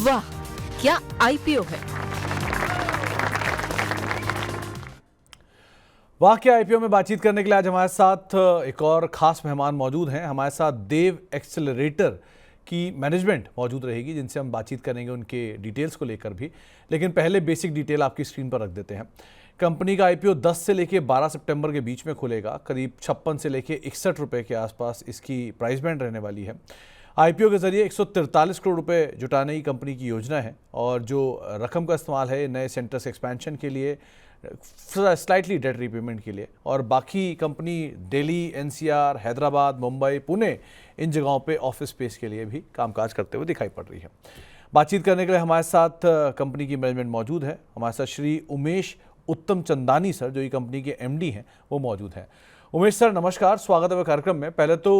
वाह, क्या आईपीओ है। वाह क्या आईपीओ में बातचीत करने के लिए आज हमारे साथ एक और खास मेहमान मौजूद हैं। हमारे साथ देव एक्सेलरेटर की मैनेजमेंट मौजूद रहेगी, जिनसे हम बातचीत करेंगे उनके डिटेल्स को लेकर भी। लेकिन पहले बेसिक डिटेल आपकी स्क्रीन पर रख देते हैं। कंपनी का आईपीओ 10 से लेकर 12 सितंबर के बीच में खुलेगा। करीब 56 से लेकर 61 रुपये के आसपास इसकी प्राइस बैंड रहने वाली है। आईपीओ के जरिए 143 करोड़ रुपए जुटाने की कंपनी की योजना है और जो रकम का इस्तेमाल है नए सेंटर्स एक्सपेंशन के लिए, स्लाइटली डेट रीपेमेंट के लिए, और बाकी कंपनी दिल्ली, एनसीआर, हैदराबाद, मुंबई, पुणे इन जगहों पे ऑफिस स्पेस के लिए भी कामकाज करते हुए दिखाई पड़ रही है। बातचीत करने के लिए हमारे साथ कंपनी की मैनेजमेंट मौजूद है। हमारे साथ श्री उमेश उत्तम चंदानी सर, जो ये कंपनी के एमडी हैं, वो मौजूद हैं। उमेश सर नमस्कार, स्वागत है कार्यक्रम में। पहले तो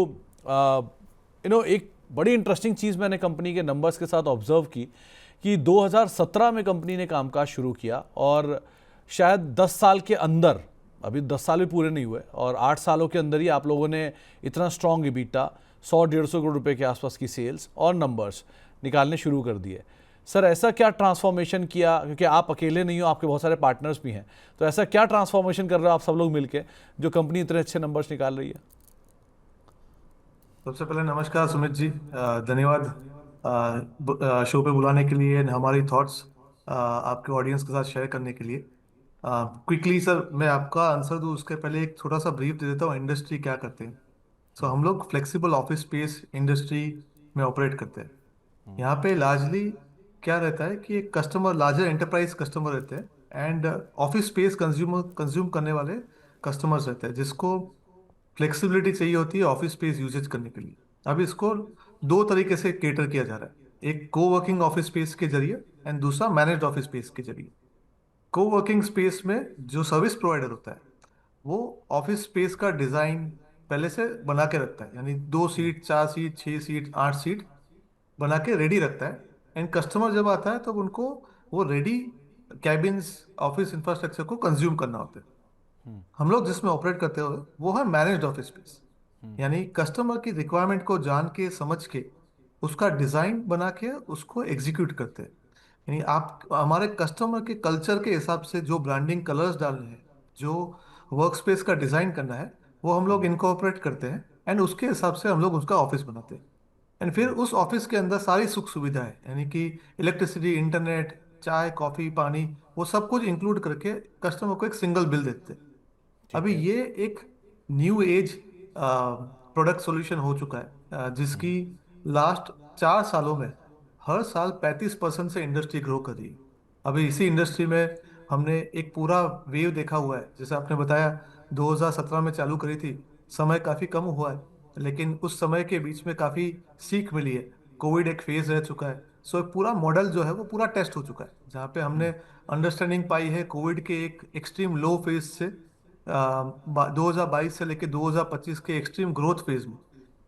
एक बड़ी इंटरेस्टिंग चीज़ मैंने कंपनी के नंबर्स के साथ ऑब्जर्व की कि 2017 में कंपनी ने कामकाज शुरू किया और शायद 10 साल के अंदर, अभी 10 साल भी पूरे नहीं हुए, और 8 सालों के अंदर ही आप लोगों ने इतना स्ट्रॉन्ग EBITDA, 100-150 करोड़ रुपए के आसपास की सेल्स और नंबर्स निकालने शुरू कर दिए। सर ऐसा क्या ट्रांसफॉर्मेशन किया, क्योंकि आप अकेले नहीं हो, आपके बहुत सारे पार्टनर्स भी हैं, तो ऐसा क्या ट्रांसफॉर्मेशन कर रहे हो आप सब लोग मिलकर जो कंपनी इतने अच्छे नंबर्स निकाल रही है? सबसे पहले नमस्कार सुमित जी, धन्यवाद शो पे बुलाने के लिए, हमारी थॉट्स आपके ऑडियंस के साथ शेयर करने के लिए। क्विकली सर, मैं आपका आंसर दूं उसके पहले एक छोटा सा ब्रीफ दे देता हूँ इंडस्ट्री क्या करते हैं। सो हम लोग फ्लेक्सिबल ऑफिस स्पेस इंडस्ट्री में ऑपरेट करते हैं। यहाँ पे लार्जली क्या रहता है कि एक कस्टमर, लार्जर एंटरप्राइज कस्टमर रहते हैं एंड ऑफिस स्पेस कंज्यूम करने वाले कस्टमर्स रहते हैं, जिसको फ्लेक्सिबिलिटी चाहिए होती है ऑफिस स्पेस यूजेज करने के लिए। अब इसको दो तरीके से केटर किया जा रहा है, एक को वर्किंग ऑफिस स्पेस के जरिए एंड दूसरा मैनेज्ड ऑफिस स्पेस के जरिए। को वर्किंग स्पेस में जो सर्विस प्रोवाइडर होता है वो ऑफिस स्पेस का डिजाइन पहले से बना के रखता है, यानी 2 सीट, 4 सीट, 6 सीट, 8 सीट बना के रेडी रखता है। एंड कस्टमर जब आता है तो उनको वो रेडी कैबिन्स, ऑफिस इंफ्रास्ट्रक्चर को कंज्यूम करना होता है। हम लोग जिसमें ऑपरेट करते हो वो है मैनेज्ड ऑफिस स्पेस, यानी कस्टमर की रिक्वायरमेंट को जान के समझ के उसका डिजाइन बना के उसको एग्जीक्यूट करते हैं। यानी आप हमारे कस्टमर के कल्चर के हिसाब से जो ब्रांडिंग कलर्स डालने हैं, जो वर्क स्पेस का डिजाइन करना है, वो हम लोग इनकॉर्पोरेट करते हैं एंड उसके हिसाब से हम लोग उसका ऑफिस बनाते हैं। एंड फिर उस ऑफिस के अंदर सारी सुख सुविधाएं, यानी कि इलेक्ट्रिसिटी, इंटरनेट, चाय, कॉफी, पानी, वो सब कुछ इंक्लूड करके कस्टमर को एक सिंगल बिल देते हैं। ठीक अभी है। ये एक न्यू एज प्रोडक्ट सॉल्यूशन हो चुका है, जिसकी लास्ट 4 सालों में हर साल 35% से इंडस्ट्री ग्रो कर रही है। अभी इसी इंडस्ट्री में हमने एक पूरा वेव देखा हुआ है, जैसे आपने बताया 2017 में चालू करी थी, समय काफ़ी कम हुआ है, लेकिन उस समय के बीच में काफ़ी सीख मिली है। कोविड एक फेज रह चुका है, सो एक पूरा मॉडल जो है वो पूरा टेस्ट हो चुका है, जहाँ पे हमने अंडरस्टैंडिंग पाई है कोविड के एक एक्सट्रीम लो फेज से 2022 से लेके 2025 के एक्सट्रीम ग्रोथ फेज में।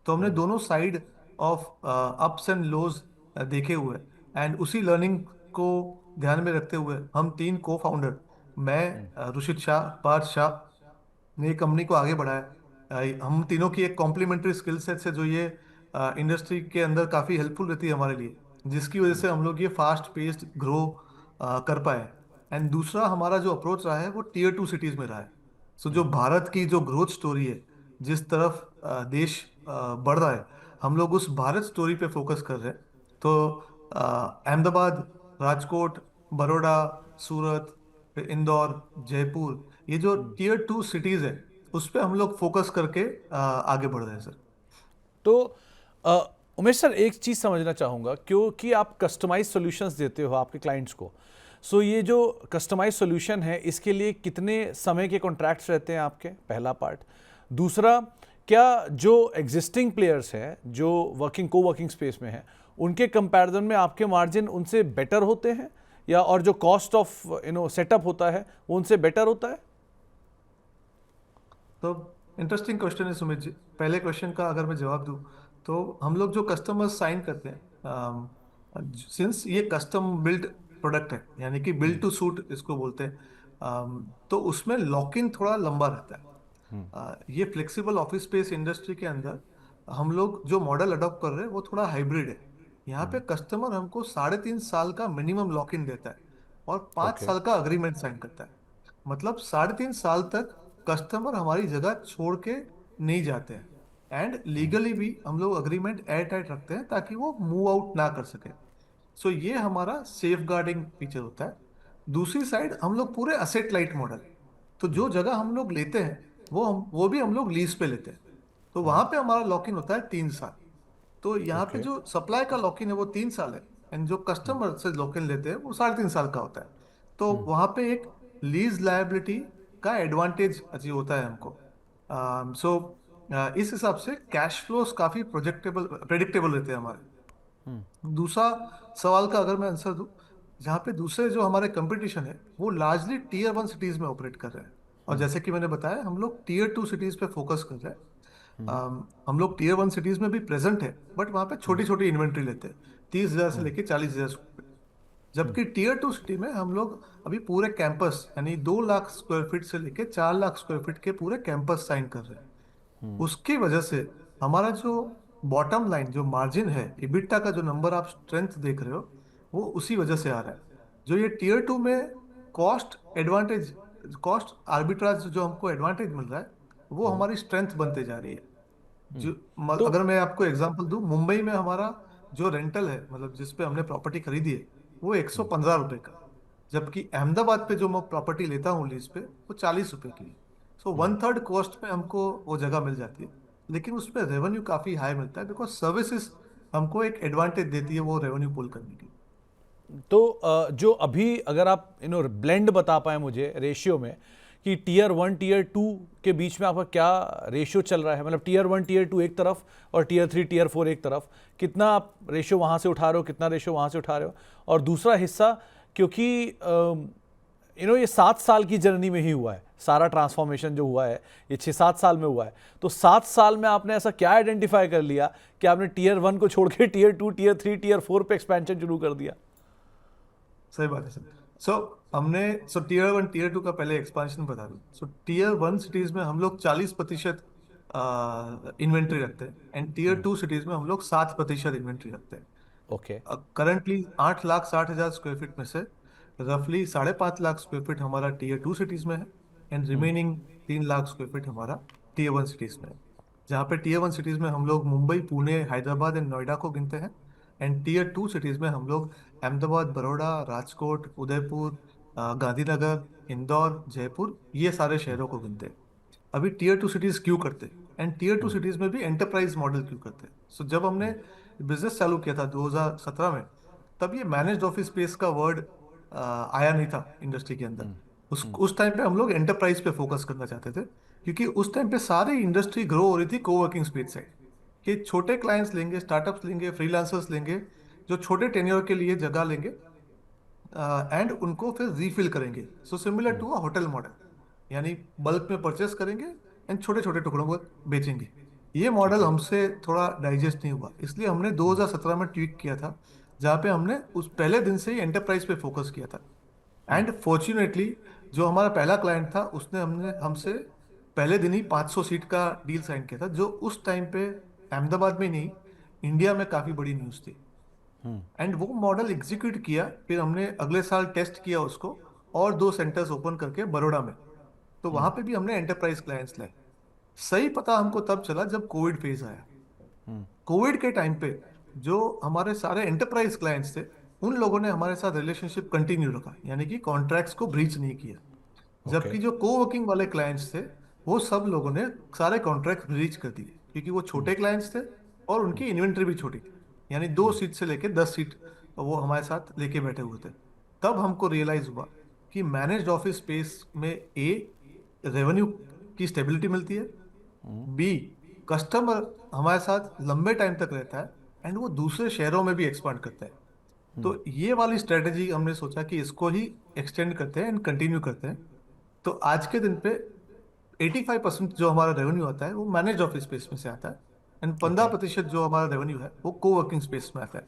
तो हमने दोनों side of ups and lows देखे हुए हैं एंड उसी लर्निंग को ध्यान में रखते हुए हम तीन को फाउंडर, मैं, रुशित शाह, पार्थ शाह, ने कंपनी को आगे बढ़ाया। हम तीनों की एक कॉम्प्लीमेंट्री स्किल सेट से जो ये इंडस्ट्री के अंदर काफ़ी हेल्पफुल रहती है हमारे लिए, जिसकी वजह से हम लोग ये फास्ट पेस्ड ग्रो कर पाए। एंड दूसरा हमारा जो अप्रोच रहा है वो टीयर 2 सिटीज़ में रहा है। सो जो भारत की जो ग्रोथ स्टोरी है, जिस तरफ देश बढ़ रहा है, हम लोग उस भारत स्टोरी पे फोकस कर रहे हैं। तो अहमदाबाद, राजकोट, बड़ौदा, सूरत, फिर इंदौर, जयपुर, ये जो टीयर 2 सिटीज़ है उस पे हम लोग फोकस करके आगे बढ़ रहे हैं सर। तो अ, उमेश सर एक चीज़ समझना चाहूँगा, क्योंकि आप कस्टमाइज सॉल्यूशंस देते हो आपके क्लाइंट्स को। सो ये जो कस्टमाइज सॉल्यूशन है, इसके लिए कितने समय के कॉन्ट्रैक्ट्स रहते हैं आपके? पहला पार्ट। दूसरा, क्या जो एग्जिस्टिंग प्लेयर्स हैं जो को वर्किंग स्पेस में हैं, उनके कंपैरिजन में आपके मार्जिन उनसे बेटर होते हैं, या और जो कॉस्ट ऑफ सेटअप होता है वो उनसे बेटर होता है? तो इंटरेस्टिंग क्वेश्चन है सुमित जी। पहले क्वेश्चन का अगर मैं जवाब दूं तो हम लोग जो कस्टमर्स साइन करते हैं, सिंस ये कस्टम बिल्ड प्रोडक्ट है, यानी कि बिल्ड टू सूट इसको बोलते हैं, तो उसमें लॉक इन थोड़ा लंबा रहता है। ये फ्लेक्सिबल ऑफिस स्पेस इंडस्ट्री के अंदर हम लोग जो मॉडल अडॉप्ट कर रहे हैं वो थोड़ा हाइब्रिड है। यहाँ पे कस्टमर हमको 3.5 साल का मिनिमम लॉक इन देता है और 5 ओके। साल का अग्रीमेंट साइन करता है। मतलब 3.5 साल तक कस्टमर हमारी जगह छोड़ के नहीं जाते हैं। एंड लीगली भी हम लोग अग्रीमेंट एयर टाइट रखते हैं ताकि वो मूव आउट ना कर सके। सो ये हमारा सेफ गार्डिंग फीचर होता है। दूसरी साइड हम लोग पूरे असेट लाइट मॉडल, तो जो जगह हम लोग लेते हैं वो भी हम लोग लीज पे लेते हैं। तो वहां पे हमारा लॉक इन होता है 3 साल। तो यहाँ पे ओके। जो सप्लाई का लॉक इन है वो 3 साल है, एंड जो कस्टमर से लॉक इन लेते हैं वो 3.5 साल का होता है। तो वहां पे एक लीज लायबिलिटी का एडवांटेज अचीव होता है हमको। सो इस हिसाब से कैश फ्लोस काफी प्रोजेक्टेबल प्रेडिक्टेबल रहते हैं हमारे। दूसरा सवाल का अगर मैं आंसर दूं, जहाँ पे दूसरे जो हमारे कंपटीशन है वो लार्जली टीयर 1 सिटीज में ऑपरेट कर रहे हैं। और जैसे कि मैंने बताया हम लोग टीयर 2 सिटीज पे फोकस कर रहे हैं। हम लोग टीयर 1 सिटीज में भी प्रेजेंट है, बट वहाँ पे छोटी छोटी इन्वेंट्री लेते हैं, 30,000 से लेके 40,000 स्क्वायर फीट। जबकि टीयर 2 सिटी में हम लोग अभी पूरे कैंपस यानी 2 लाख स्क्वायर फीट से लेके 4 लाख स्क्वायर फीट के पूरे कैंपस साइन कर रहे हैं। उसकी वजह से हमारा जो बॉटम लाइन जो मार्जिन है, इबिट्टा का जो नंबर आप स्ट्रेंथ देख रहे हो, वो उसी वजह से आ रहा है। जो ये टीयर 2 में कॉस्ट एडवांटेज, कॉस्ट आर्बिट्राज जो हमको एडवांटेज मिल रहा है, वो हमारी स्ट्रेंथ बनते जा रही है। तो अगर मैं आपको एग्जांपल दूं, मुंबई में हमारा जो रेंटल है, मतलब जिस पे हमने प्रॉपर्टी खरीदी है, वो 115 रुपए का। जबकि अहमदाबाद पे जो मैं प्रॉपर्टी लेता हूँ लीज पे, वो 40 रुपए की है। सो 1/3 कॉस्ट पे हमको वो जगह मिल जाती है। लेकिन उसमें रेवेन्यू काफी हाई मिलता है, बिकॉज सर्विसेज हमको एक एडवांटेज देती है वो रेवेन्यू पुल करने की। तो जो अभी अगर आप ब्लेंड बता पाए मुझे रेशियो में कि टीयर 1 टीयर 2 के बीच में आपका क्या रेशियो चल रहा है, मतलब टीयर 1 टीयर 2 एक तरफ और टीयर 3 टीयर 4 एक तरफ, कितना आप रेशियो वहाँ से उठा रहे हो, कितना रेशियो वहाँ से उठा रहे हो? और दूसरा हिस्सा, क्योंकि ये 7 साल की जर्नी में ही हुआ है सारा ट्रांसफॉर्मेशन जो हुआ है, ये 6-7 साल में हुआ है। तो 7 साल में आपने ऐसा क्या आइडेंटिफाई कर लिया कि आपने टीयर 1 को छोड़ के टीयर 2 टीयर 3 टीयर 4 पे एक्सपेंशन शुरू कर दिया? सही बात है सर। सो हमने टीयर 1 टीयर 2 का पहले एक्सपांशन बता दूं। टीयर 1 सिटीज में हम लोग 40% इन्वेंट्री रखते हैं, एंड टीयर 2 सिटीज में हम लोग 7% इन्वेंट्री रखते हैं। ओके। करंटली 8,60,000 स्क्वायर फीट में से रफली 5.5 लाख स्क्वायर फीट हमारा टीयर 2 सिटीज में है, and remaining 3 lakh square feet हमारा टीयर 1 सिटीज में है। जहाँ पे टीयर 1 सिटीज में हम लोग मुंबई, पुणे, हैदराबाद एंड नोएडा को गिनते हैं, एंड टीयर 2 सिटीज में हम लोग अहमदाबाद, बड़ौदा, राजकोट, उदयपुर, गांधीनगर, इंदौर, जयपुर, ये सारे शहरों को गिनते हैं। अभी टीयर 2 सिटीज क्यों करते हैं, एंड टीयर 2 सिटीज में भी एंटरप्राइज मॉडल क्यों करते हैं? जब हमने बिजनेस चालू किया था 2017 में, तब ये मैनेज्ड ऑफिस स्पेस का वर्ड आया नहीं था इंडस्ट्री के अंदर। उस टाइम पे हम लोग एंटरप्राइज पे फोकस करना चाहते थे, क्योंकि उस टाइम पे सारी इंडस्ट्री ग्रो हो रही थी कोवर्किंग स्पेस साइड, कि छोटे क्लाइंट्स लेंगे, स्टार्टअप्स लेंगे, फ्रीलांसर्स लेंगे, जो छोटे टेन्योर के लिए जगह लेंगे एंड उनको फिर रीफिल करेंगे। So similar to a hotel model, यानी बल्क में परचेस करेंगे एंड छोटे छोटे टुकड़ों को बेचेंगे। ये मॉडल ओके। हमसे थोड़ा डाइजेस्ट नहीं हुआ, इसलिए हमने 2017 में ट्वीक किया था, जहाँ पे हमने उस पहले दिन से ही एंटरप्राइज पे फोकस किया था। एंड फॉर्चुनेटली जो हमारा पहला क्लाइंट था, उसने हमने हमसे पहले दिन ही 500 सीट का डील साइन किया था, जो उस टाइम पे अहमदाबाद में नहीं, इंडिया में काफ़ी बड़ी न्यूज़ थी। एंड वो मॉडल एग्जीक्यूट किया, फिर हमने अगले साल टेस्ट किया उसको, और 2 सेंटर्स ओपन करके बड़ौदा में। तो वहां पे भी हमने एंटरप्राइज क्लाइंट्स लाए। सही पता हमको तब चला जब कोविड फेज आया। कोविड के टाइम पे जो हमारे सारे एंटरप्राइज क्लाइंट्स थे, उन लोगों ने हमारे साथ रिलेशनशिप कंटिन्यू रखा, यानी कि कॉन्ट्रैक्ट्स को ब्रीच नहीं किया। ओके। जबकि जो कोवर्किंग वाले क्लाइंट्स थे, वो सब लोगों ने सारे कॉन्ट्रैक्ट ब्रीच कर दिए, क्योंकि वो छोटे क्लाइंट्स थे और उनकी इन्वेंट्री भी छोटी थी। यानी 2 सीट से लेके 10 सीट वो हमारे साथ लेके बैठे हुए थे। तब हमको रियलाइज हुआ कि मैनेज्ड ऑफिस स्पेस में रेवेन्यू की स्टेबिलिटी मिलती है, बी कस्टमर हमारे साथ लंबे टाइम तक रहता है, एंड वो दूसरे शहरों में भी एक्सपांड करता है। तो ये वाली स्ट्रेटेजी हमने सोचा कि इसको ही एक्सटेंड करते हैं एंड कंटिन्यू करते हैं। तो आज के दिन पे 85% जो हमारा रेवेन्यू आता है वो मैनेज ऑफिस स्पेस में से आता है, एंड पंद्रह ओके। प्रतिशत जो हमारा रेवेन्यू है वो कोवर्किंग स्पेस में आता है।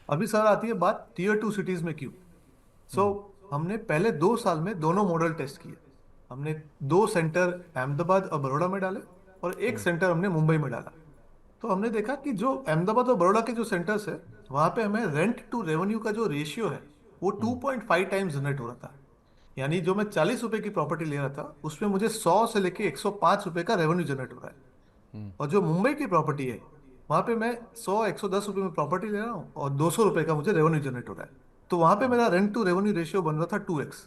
अभी सर आती है बात टीयर 2 सिटीज में क्यों। सो हमने पहले 2 साल में दोनों मॉडल टेस्ट किए। हमने 2 सेंटर अहमदाबाद और बड़ौदा में डाले, और एक सेंटर हमने मुंबई में डाला। तो हमने देखा कि जो अहमदाबाद और बड़ौदा के जो सेंटर्स है, वहाँ पे हमें रेंट टू रेवेन्यू का जो रेशियो है वो 2.5 टाइम्स जनरेट हो रहा था। यानी जो मैं 40 रुपए की प्रॉपर्टी ले रहा था उसमें मुझे 100 से लेके 105 रुपए का रेवेन्यू जनरेट हो रहा है। और जो मुंबई की प्रॉपर्टी है, वहाँ पे मैं 100-110 रुपए में प्रॉपर्टी ले रहा हूँ और 200 रुपए का मुझे रेवेन्यू जनरेट हो रहा है। तो वहाँ पे मेरा रेंट टू रेवेन्यू रेशियो बन रहा था 2x।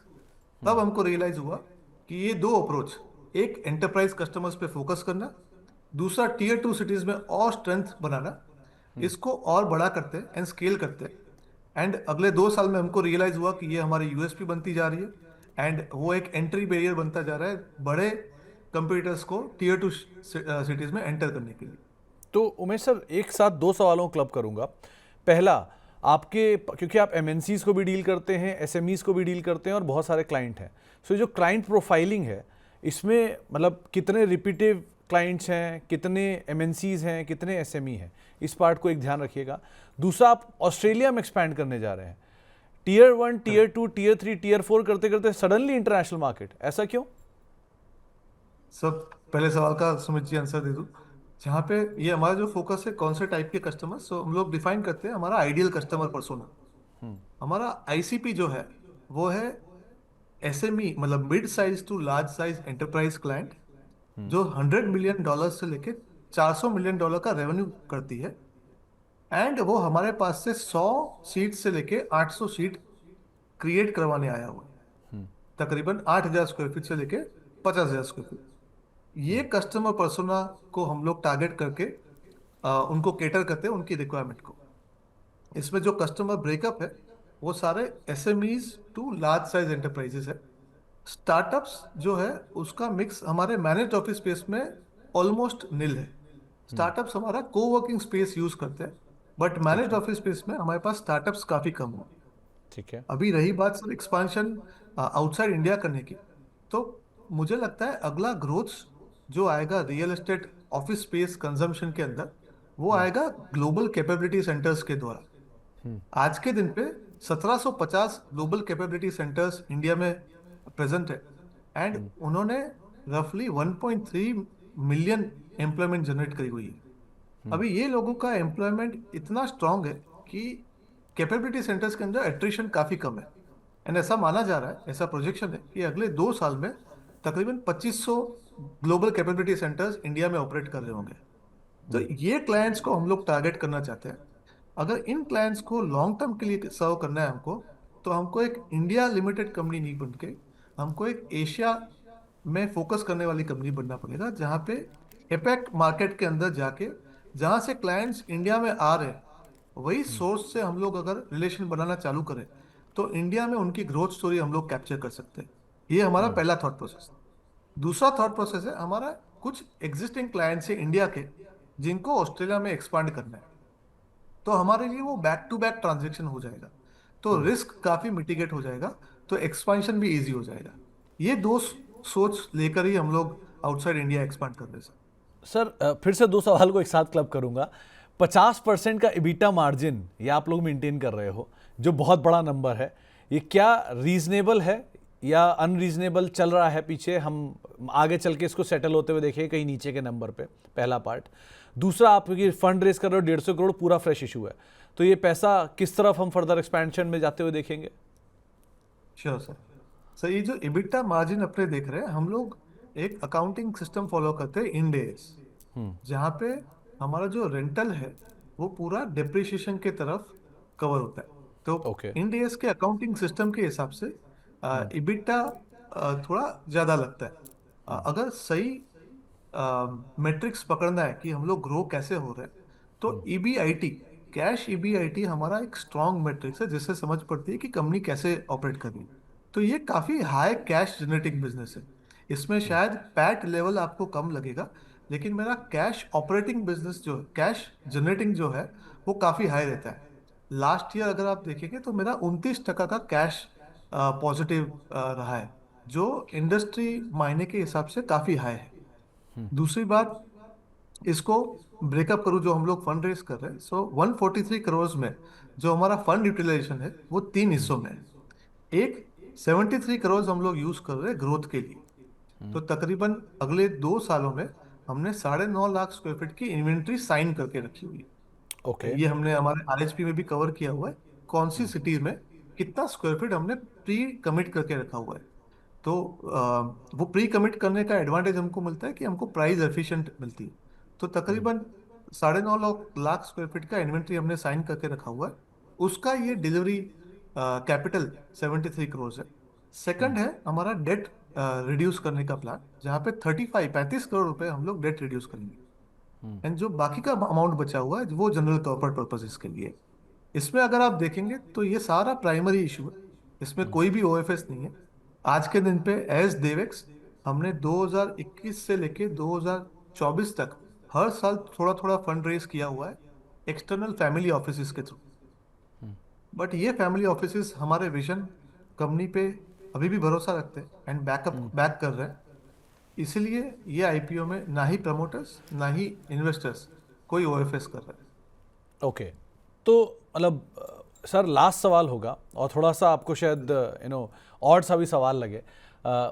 तब हमको रियलाइज हुआ कि ये दो अप्रोच, एक एंटरप्राइज कस्टमर्स पे फोकस करना, दूसरा टीयर 2 सिटीज में और स्ट्रेंथ बनाना, इसको और बड़ा करते हैं एंड स्केल करते हैं। एंड अगले 2 साल में हमको रियलाइज हुआ कि ये हमारी यूएसपी बनती जा रही है एंड वो एक एंट्री बैरियर बनता जा रहा है बड़े कंपटीटर्स को टीयर 2 सिटीज में एंटर करने के लिए। तो उमेश सर, एक साथ दो सवालों को क्लब करूंगा। पहला, आपके क्योंकि आप एमएनसीज को भी डील करते हैं, एसएमईज को भी डील करते हैं और बहुत सारे क्लाइंट हैं, सो जो क्लाइंट प्रोफाइलिंग है इसमें मतलब कितने रिपीटिव क्लाइंट्स हैं, कितने एमएनसीज हैं, कितने एसएमई हैं, इस पार्ट को एक ध्यान रखिएगा। दूसरा, आप ऑस्ट्रेलिया में एक्सपैंड करने जा रहे हैं, टीयर 1, टीयर 2, टीयर 3, टीयर 4 करते करते सडनली इंटरनेशनल मार्केट, ऐसा क्यों? सब पहले सवाल का सुमित जी आंसर दे दूं। जहाँ पे ये हमारा जो फोकस है कौन से टाइप के कस्टमर, सो हम लोग डिफाइन करते हैं हमारा आइडियल कस्टमर पर्सोना। हमारा आईसीपी जो है वो है एसएमई, मतलब mid size to large size enterprise client, जो $100 मिलियन से लेके $400 मिलियन का रेवेन्यू करती है। एंड वो हमारे पास से 100 सीट से लेके 800 सीट क्रिएट करवाने आया हुआ है। तकरीबन 8,000 स्क्वायर फीट से लेके 50,000 स्क्वायर फीट। ये कस्टमर पर्सोना को हम लोग टारगेट करके उनको केटर करते हैं उनकी रिक्वायरमेंट को। इसमें जो कस्टमर ब्रेकअप है वो सारे SMEs to large size enterprises है। स्टार्टअप्स जो है उसका मिक्स हमारे मैनेज ऑफिस स्पेस में ऑलमोस्ट निल है। स्टार्टअप्स हमारा कोवर्किंग स्पेस यूज करते हैं, बट मैनेज ऑफिस स्पेस में हमारे पास स्टार्टअप्स काफी कम है। ठीक है। अभी रही बात सर एक्सपांशन आउटसाइड इंडिया करने की, तो मुझे लगता है अगला ग्रोथ जो आएगा real estate office space consumption के अंदर, वो आएगा ग्लोबल कैपेबिलिटी सेंटर्स के द्वारा। आज के दिन पे 1750 ग्लोबल कैपेबिलिटी सेंटर्स इंडिया में प्रेजेंट है एंड उन्होंने रफली 1.3 मिलियन एम्प्लॉयमेंट जनरेट करी हुई है। अभी ये लोगों का एम्प्लॉयमेंट इतना स्ट्रांग है कि कैपेबिलिटी सेंटर्स के अंदर एट्रिशन काफी कम है। एंड ऐसा माना जा रहा है, ऐसा प्रोजेक्शन है कि अगले 2 साल में तकरीबन 2500 ग्लोबल कैपेबिलिटी सेंटर्स इंडिया में ऑपरेट कर रहे होंगे। तो ये क्लाइंट्स को हम लोग टारगेट करना चाहते हैं। अगर इन क्लाइंट्स को लॉन्ग टर्म के लिए सर्व करना है हमको, तो हमको एक इंडिया लिमिटेड कंपनी नहीं बन के हमको एक एशिया में फोकस करने वाली कंपनी बनना पड़ेगा, जहाँ पे एपेक मार्केट के अंदर जाके जहाँ से क्लाइंट्स इंडिया में आ रहे हैं वही सोर्स से हम लोग अगर रिलेशन बनाना चालू करें तो इंडिया में उनकी ग्रोथ स्टोरी हम लोग कैप्चर कर सकते हैं। ये हमारा पहला थॉट प्रोसेस। दूसरा थॉट प्रोसेस है हमारा कुछ एग्जिस्टिंग क्लाइंट्स है इंडिया के जिनको ऑस्ट्रेलिया में एक्सपांड करना है, तो हमारे लिए वो बैक टू बैक ट्रांजेक्शन हो जाएगा, तो रिस्क काफी मिटिगेट हो जाएगा, तो एक्सपांशन भी इजी हो जाएगा। ये दो सोच लेकर ही हम लोग आउटसाइड इंडिया एक्सपांड कर रहे हैं। सर, फिर से दो सवाल को एक साथ क्लब करूंगा। 50% का इबिटा मार्जिन ये आप लोग मेंटेन कर रहे हो, जो बहुत बड़ा नंबर है, ये क्या रीजनेबल है या अनरीजनेबल चल रहा है पीछे? हम आगे चल के इसको सेटल होते हुए देखें कहीं नीचे के नंबर पे, पहला पार्ट। दूसरा, आप ये फंड रेज कर रहे हो 150 करोड़, पूरा फ्रेश इशू है, तो ये पैसा किस तरफ हम फर्दर एक्सपेंशन में जाते हुए देखेंगे? Sure sir. सर ये जो इबिटा मार्जिन अपने देख रहे हैं, हम लोग एक अकाउंटिंग सिस्टम फॉलो करते हैं इंड एस, जहाँ पे हमारा जो रेंटल है वो पूरा डेप्रिसिएशन के तरफ कवर होता है। तो इंड एस के अकाउंटिंग सिस्टम के हिसाब से इबिटा थोड़ा ज्यादा लगता है। अगर सही मेट्रिक्स पकड़ना है कि हम लोग ग्रो कैसे हो रहे हैं, तो ईबीआईटी, कैश ईबीआईटी हमारा एक स्ट्रॉन्ग मेट्रिक्स है जिससे समझ पड़ती है कि कंपनी कैसे ऑपरेट कर रही है। तो ये काफी हाई कैश जनरेटिंग बिजनेस है। इसमें शायद पैट लेवल आपको कम लगेगा, लेकिन मेरा कैश ऑपरेटिंग बिजनेस जो है, कैश जनरेटिंग जो है, वो काफी हाई रहता है। लास्ट ईयर अगर आप देखेंगे तो मेरा 29% का कैश पॉजिटिव रहा है, जो इंडस्ट्री मायने के हिसाब से काफी हाई है। दूसरी बात, इसको ब्रेकअप करूं जो हम लोग फंड रेज कर रहे हैं, सो 143 करोड़ में जो हमारा फंड यूटिलाइजेशन है वो 3 हिस्सों में है। एक 73 करोड़ हम लोग यूज कर रहे हैं ग्रोथ के लिए, तो तकरीबन अगले 2 सालों में हमने 9.5 लाख स्क्वायर फीट की इन्वेंट्री साइन करके रखी हुई है। ओके। ये हमने हमारे आरएचपी में भी कवर किया हुआ है, कौन सी सिटी में कितना स्क्वायर फीट हमने प्री कमिट करके रखा हुआ है। तो वो प्री कमिट करने का एडवांटेज हमको मिलता है कि हमको प्राइस एफिशिएंट मिलती है। तो तकरीबन 9.5 लाख स्क्वायर फीट का इन्वेंट्री हमने साइन करके रखा हुआ है। उसका ये डिलीवरी कैपिटल 73 करोड़ है। सेकंड है हमारा डेट रिड्यूस करने का प्लान, जहाँ पे 35 करोड़ रुपए हम लोग डेट रिड्यूस करेंगे। एंड जो बाकी का अमाउंट बचा हुआ है वो जनरल कॉर्पोरेट पर्पसेस के लिए है। इसमें अगर आप देखेंगे तो ये सारा प्राइमरी इशू है, इसमें कोई भी ओएफएस नहीं है। आज के दिन पे एज देवेक्स हमने 2021 से लेके 2024 तक हर साल थोड़ा थोड़ा फंड रेज किया हुआ है एक्सटर्नल फैमिली ऑफिस के थ्रू। बट ये फैमिली ऑफिस हमारे विजन कंपनी पे अभी भी भरोसा रखते हैं एंड बैक कर रहे हैं। इसीलिए ये आईपीओ में ना ही प्रमोटर्स ना ही इन्वेस्टर्स कोई ओएफएस कर रहे हैं। ओके। तो मतलब सर लास्ट सवाल होगा और थोड़ा सा आपको शायद ऑड सा भी सवाल लगे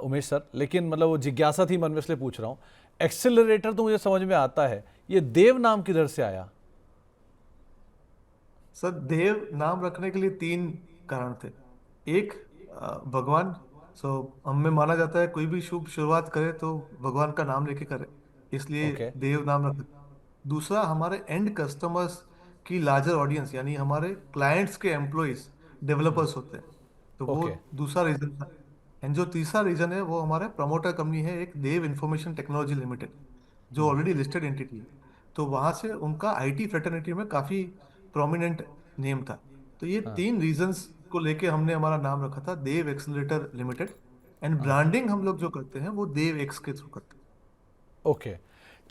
उमेश सर, लेकिन मतलब वो जिज्ञासा थी मन में इसलिए पूछ रहा हूँ। एक्सेलरेटर तो मुझे समझ में आता है, ये देव नाम किधर से आया? सर देव नाम रखने के लिए 3 कारण थे। एक भगवान। सो हमें माना जाता है कोई भी शुभ शुरुआत करे तो भगवान का नाम लेके करे, इसलिए ओके। देव नाम रखा। दूसरा हमारे एंड कस्टमर्स की लार्जर ऑडियंस, यानी हमारे क्लाइंट्स के एम्प्लॉयज डेवलपर्स होते हैं, तो वो ओके। दूसरा रीजन था। एंड जो तीसरा रीजन है वो हमारे प्रमोटर कंपनी है एक देव इंफॉर्मेशन टेक्नोलॉजी लिमिटेड, जो ऑलरेडी लिस्टेड एंटिटी है। तो वहां से उनका आईटी फ्रेटर्निटी में काफी प्रोमिनेंट नेम था। तो ये हाँ। 3 रीजंस को लेके हमने हमारा नाम रखा था देव एक्सेलरेटर लिमिटेड। एंड ब्रांडिंग हम लोग जो करते हैं वो देव एक्स के थ्रू करते हैं। ओके।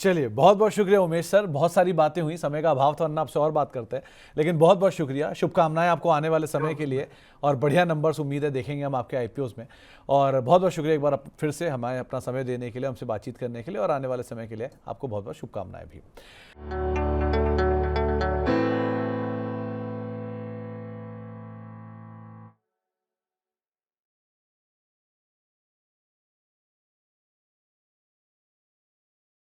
चलिए, बहुत बहुत शुक्रिया उमेश सर, बहुत सारी बातें हुई, समय का अभाव था वरना आपसे और बात करते हैं, लेकिन बहुत बहुत शुक्रिया। शुभकामनाएं आपको आने वाले समय के लिए और बढ़िया नंबर्स उम्मीद है देखेंगे हम आपके आईपीओस में। और बहुत बहुत शुक्रिया एक बार फिर से हमें अपना समय देने के लिए, हमसे बातचीत करने के लिए, और आने वाले समय के लिए आपको बहुत बहुत शुभकामनाएं भी।